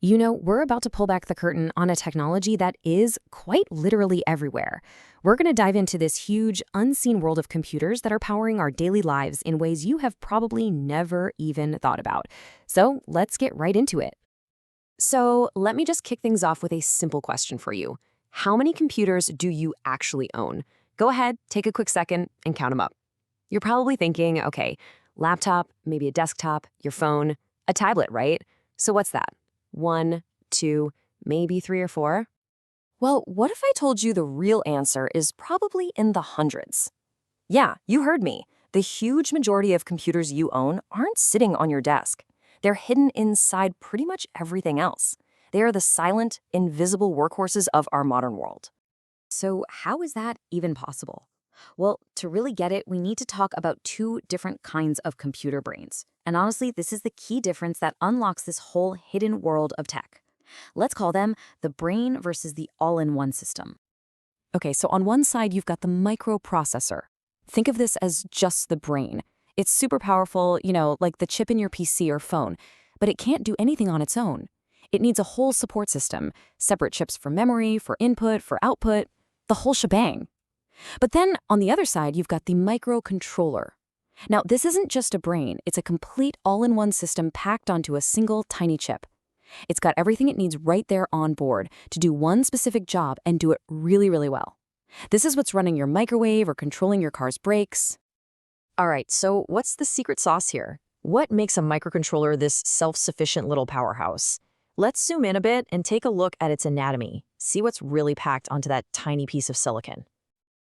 We're about to pull back the curtain on a technology that is quite literally everywhere. We're going to dive into this huge, unseen world of computers that are powering our daily lives in ways you have probably never even thought about. So let's get right into it. So let me just kick things off with a simple question for you. How many computers do you actually own? Go ahead, take a quick second, and count them up. You're probably thinking, okay, laptop, maybe a desktop, your phone, a tablet, right? So what's that? 1, 2, maybe 3 or 4? Well, what if I told you the real answer is probably in the hundreds? Yeah, you heard me. The huge majority of computers you own aren't sitting on your desk. They're hidden inside pretty much everything else. They are the silent, invisible workhorses of our modern world. So how is that even possible? Well, to really get it, we need to talk about two different kinds of computer brains. And honestly, this is the key difference that unlocks this whole hidden world of tech. Let's call them the brain versus the all-in-one system. Okay, so on one side, you've got the microprocessor. Think of this as just the brain. It's super powerful, like the chip in your PC or phone, but it can't do anything on its own. It needs a whole support system, separate chips for memory, for input, for output, the whole shebang. But then on the other side, you've got the microcontroller. Now, this isn't just a brain, it's a complete all-in-one system packed onto a single tiny chip. It's got everything it needs right there on board to do one specific job and do it really, really well. This is what's running your microwave or controlling your car's brakes. All right, so what's the secret sauce here? What makes a microcontroller this self-sufficient little powerhouse? Let's zoom in a bit and take a look at its anatomy. See what's really packed onto that tiny piece of silicon.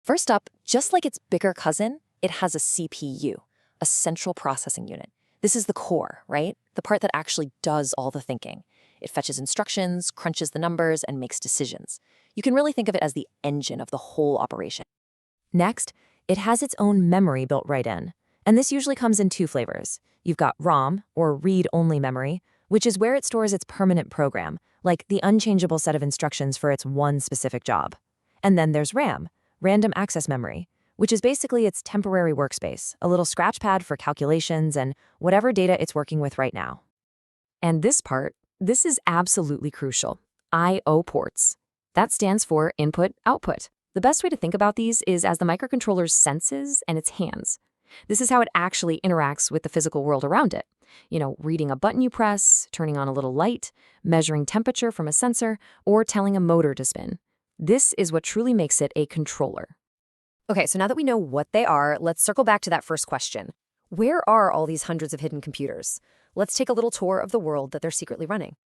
First up, just like its bigger cousin, it has a CPU, a central processing unit. This is the core, right? The part that actually does all the thinking. It fetches instructions, crunches the numbers, and makes decisions. You can really think of it as the engine of the whole operation. Next, it has its own memory built right in. And this usually comes in two flavors. You've got ROM, or read-only memory, which is where it stores its permanent program, like the unchangeable set of instructions for its one specific job. And then there's RAM, random access memory, which is basically its temporary workspace, a little scratch pad for calculations and whatever data it's working with right now. And this is absolutely crucial. I/O ports. That stands for input-output. The best way to think about these is as the microcontroller's senses and its hands. This is how it actually interacts with the physical world around it. Reading a button you press, turning on a little light, measuring temperature from a sensor, or telling a motor to spin. This is what truly makes it a controller. Okay, so now that we know what they are, let's circle back to that first question. Where are all these hundreds of hidden computers? Let's take a little tour of the world that they're secretly running.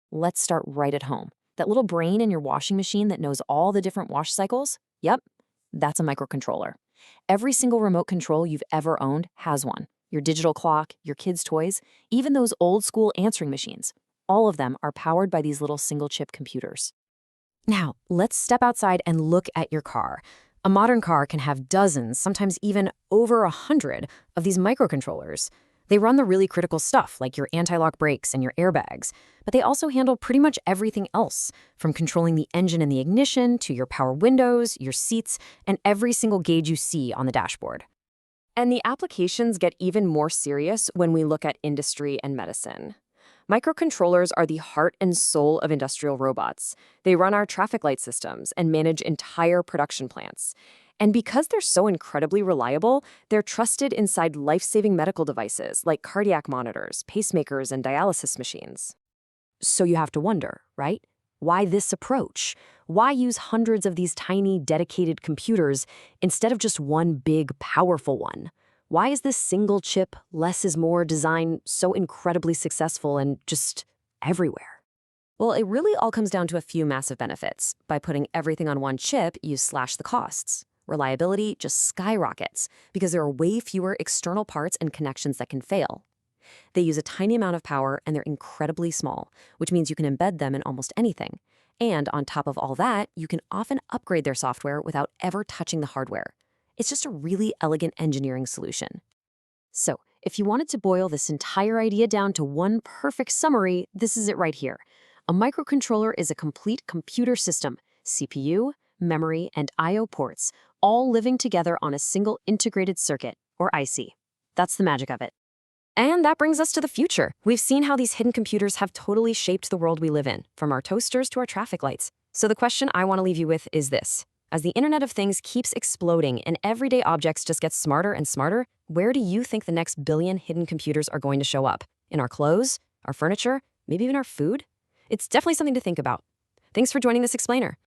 Let's start right at home. That little brain in your washing machine that knows all the different wash cycles? Yep, that's a microcontroller. Every single remote control you've ever owned has one. Your digital clock, your kids' toys, even those old-school answering machines. All of them are powered by these little single-chip computers. Now, let's step outside and look at your car. A modern car can have dozens, sometimes even over 100 of these microcontrollers. They run the really critical stuff, like your anti-lock brakes and your airbags, but they also handle pretty much everything else, from controlling the engine and the ignition to your power windows, your seats, and every single gauge you see on the dashboard. And the applications get even more serious when we look at industry and medicine. Microcontrollers are the heart and soul of industrial robots. They run our traffic light systems and manage entire production plants. And because they're so incredibly reliable, they're trusted inside life-saving medical devices like cardiac monitors, pacemakers, and dialysis machines. So you have to wonder, right? Why this approach? Why use hundreds of these tiny, dedicated computers instead of just one big, powerful one? Why is this single chip, less is more design so incredibly successful and just everywhere? Well, it really all comes down to a few massive benefits. By putting everything on one chip, you slash the costs. Reliability just skyrockets because there are way fewer external parts and connections that can fail. They use a tiny amount of power and they're incredibly small, which means you can embed them in almost anything. And on top of all that, you can often upgrade their software without ever touching the hardware. It's just a really elegant engineering solution. So, if you wanted to boil this entire idea down to one perfect summary, this is it right here. A microcontroller is a complete computer system, CPU, memory, and I/O ports, all living together on a single integrated circuit, or IC. That's the magic of it. And that brings us to the future. We've seen how these hidden computers have totally shaped the world we live in, from our toasters to our traffic lights. So the question I want to leave you with is this. As the Internet of Things keeps exploding and everyday objects just get smarter and smarter, where do you think the next billion hidden computers are going to show up? In our clothes? Our furniture? Maybe even our food? It's definitely something to think about. Thanks for joining this explainer.